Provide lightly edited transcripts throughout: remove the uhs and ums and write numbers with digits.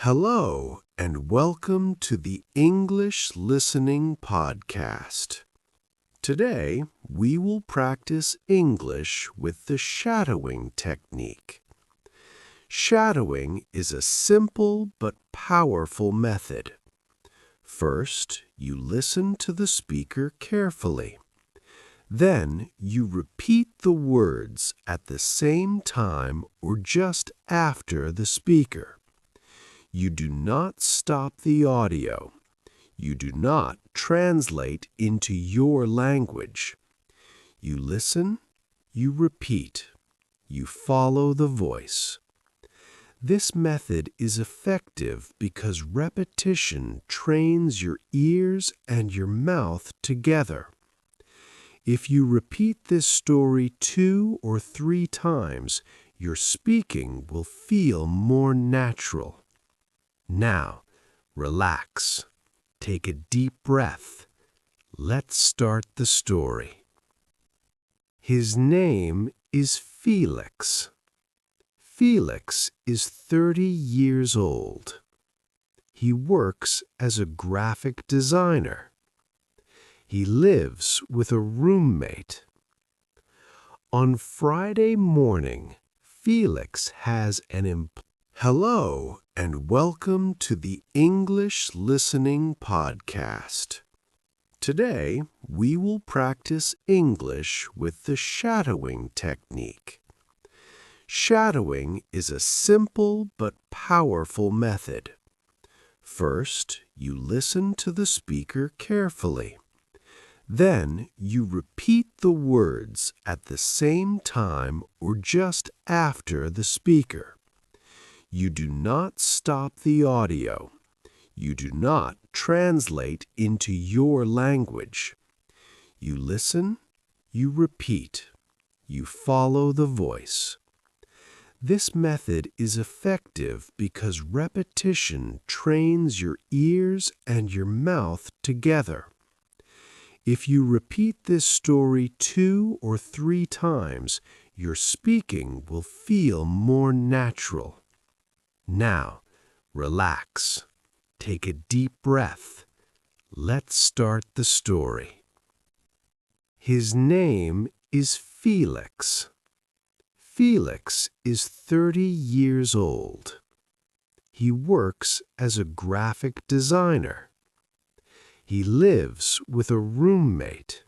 Hello, and welcome to the English Listening Podcast. Today, we will practice English with the shadowing technique. Shadowing is a simple but powerful method. First, you listen to the speaker carefully. Then, you repeat the words at the same time or just after the speaker. You do not stop the audio. You do not translate into your language. You listen, you repeat, you follow the voice. This method is effective because repetition trains your ears and your mouth together. If you repeat this story 2 or 3 times, your speaking will feel more natural. Now, relax. Take a deep breath. Let's start the story. His name is Felix. Felix is 30 years old. He works as a graphic designer. He lives with a roommate. On Friday morning, Felix has an Hello, and welcome to the English Listening Podcast. Today, we will practice English with the shadowing technique. Shadowing is a simple but powerful method. First, you listen to the speaker carefully. Then, you repeat the words at the same time or just after the speaker. You do not stop the audio. You do not translate into your language. You listen, you repeat, you follow the voice. This method is effective because repetition trains your ears and your mouth together. If you repeat this story 2 or 3 times, your speaking will feel more natural. Now, relax. Take a deep breath. Let's start the story. His name is Felix. Felix is 30 years old. He works as a graphic designer. He lives with a roommate.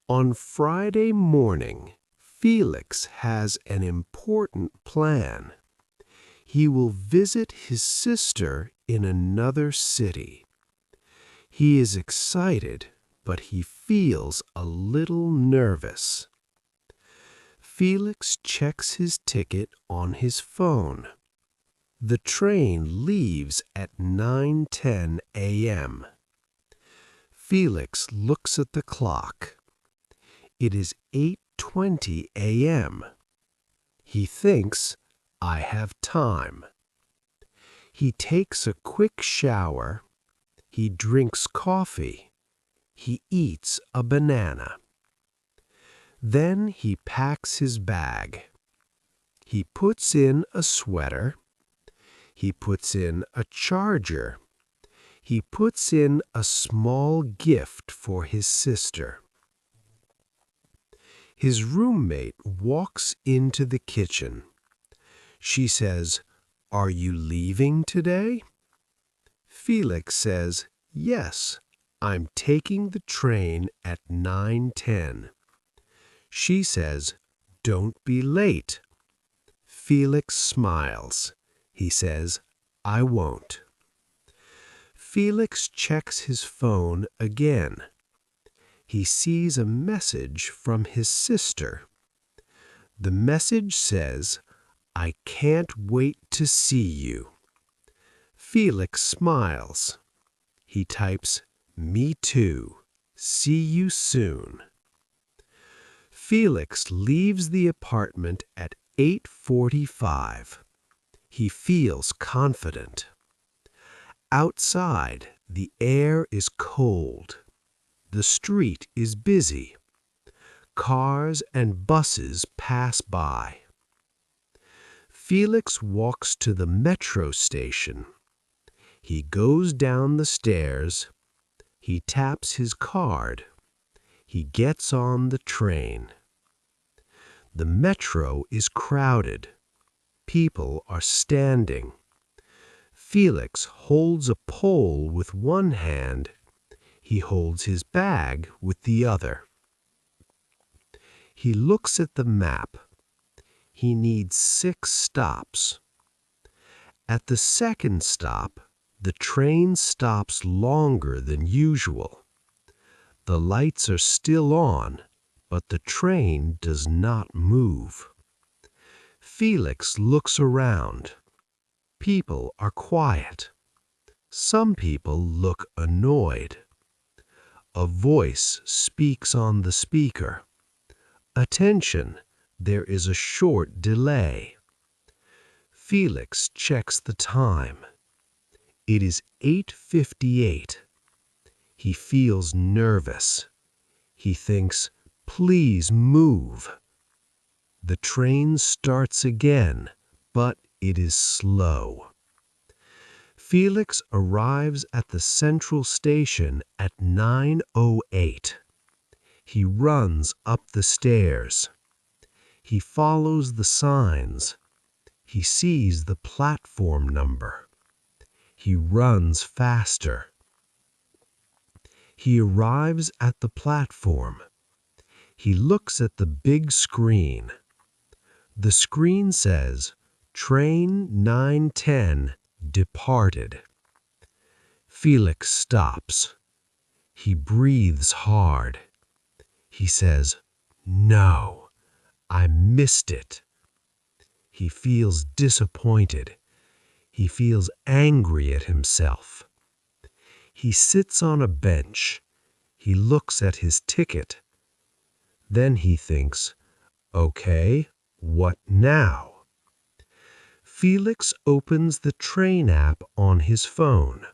On Friday morning, Felix has an important plan. He will visit his sister in another city. He is excited, but he feels a little nervous. Felix checks his ticket on his phone. The train leaves at 9:10 a.m. Felix looks at the clock. It is 8:20 a.m. He thinks, I have time. He takes a quick shower. He drinks coffee. He eats a banana. Then he packs his bag. He puts in a sweater. He puts in a charger. He puts in a small gift for his sister. His roommate walks into the kitchen. She says, "Are you leaving today?" Felix says, "Yes, I'm taking the train at 9:10. She says, "Don't be late." Felix smiles. He says, "I won't." Felix checks his phone again. He sees a message from his sister. The message says, I can't wait to see you. Felix smiles. He types, Me too. See you soon. Felix leaves the apartment at 8:45. He feels confident. Outside, the air is cold. The street is busy. Cars and buses pass by. Felix walks to the metro station. He goes down the stairs. He taps his card. He gets on the train. The metro is crowded. People are standing. Felix holds a pole with one hand. He holds his bag with the other. He looks at the map. He needs 6 stops. At the second stop, the train stops longer than usual. The lights are still on, but the train does not move. Felix looks around. People are quiet. Some people look annoyed. A voice speaks on the speaker. Attention, there is a short delay. Felix checks the time. It is 8:58. He feels nervous. He thinks, please move. The train starts again, but it is slow. Felix arrives at the central station at 9:08. He runs up the stairs. He follows the signs. He sees the platform number. He runs faster. He arrives at the platform. He looks at the big screen. The screen says, Train 910 departed. Felix stops. He breathes hard. He says, no, I missed it. He feels disappointed. He feels angry at himself. He sits on a bench. He looks at his ticket. Then he thinks, okay, what now? Felix opens the train app on his phone.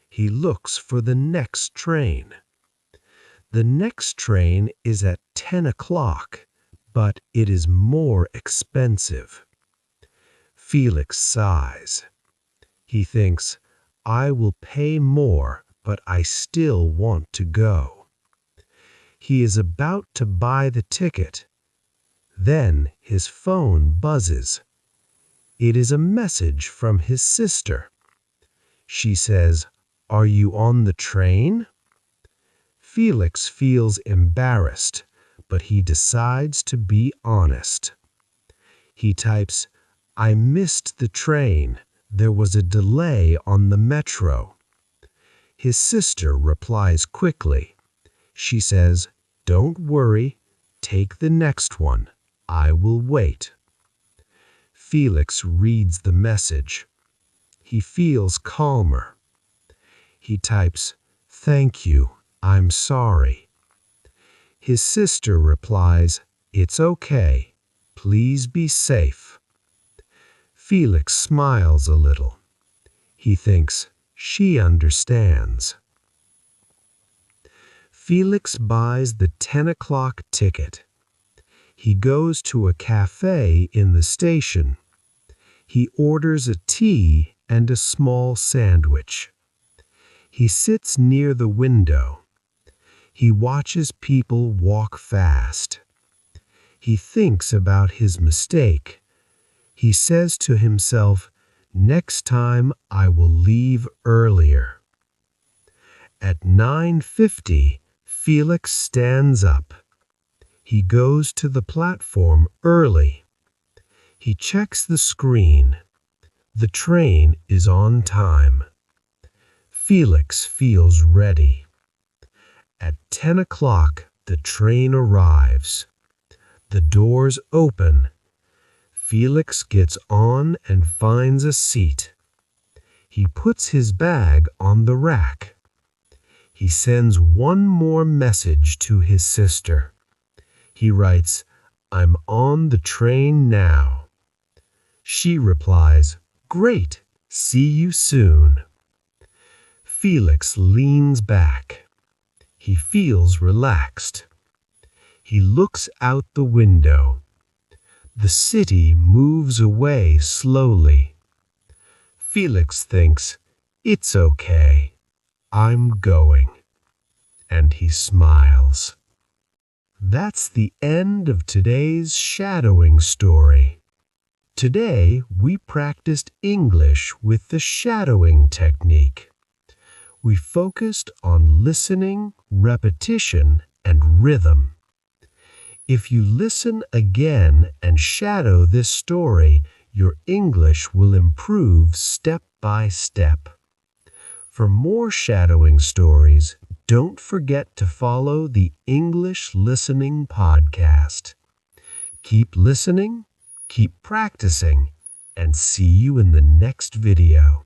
He looks for the next train. The next train is at 10 o'clock, but it is more expensive. Felix sighs. He thinks, I will pay more, but I still want to go. He is about to buy the ticket. Then his phone buzzes. It is a message from his sister. She says, are you on the train? Felix feels embarrassed, but he decides to be honest. He types, I missed the train. There was a delay on the metro. His sister replies quickly. She says, don't worry, take the next one. I will wait. Felix reads the message. He feels calmer. He types, thank you, I'm sorry. His sister replies, it's okay, please be safe. Felix smiles a little. He thinks, she understands. Felix buys the 10 o'clock ticket. He goes to a cafe in the station. He orders a tea and a small sandwich. He sits near the window. He watches people walk fast. He thinks about his mistake. He says to himself, next time I will leave earlier. At 9:50, Felix stands up. He goes to the platform early. He checks the screen. The train is on time. Felix feels ready. At 10 o'clock, the train arrives. The doors open. Felix gets on and finds a seat. He puts his bag on the rack. He sends one more message to his sister. He writes, I'm on the train now. She replies, great, see you soon. Felix leans back. He feels relaxed. He looks out the window. The city moves away slowly. Felix thinks, "It's okay. I'm going." And he smiles. That's the end of today's shadowing story. Today, we practiced English with the shadowing technique. We focused on listening, repetition, and rhythm. If you listen again and shadow this story, your English will improve step by step. For more shadowing stories, don't forget to follow the English Listening Podcast. Keep listening, keep practicing, and see you in the next video.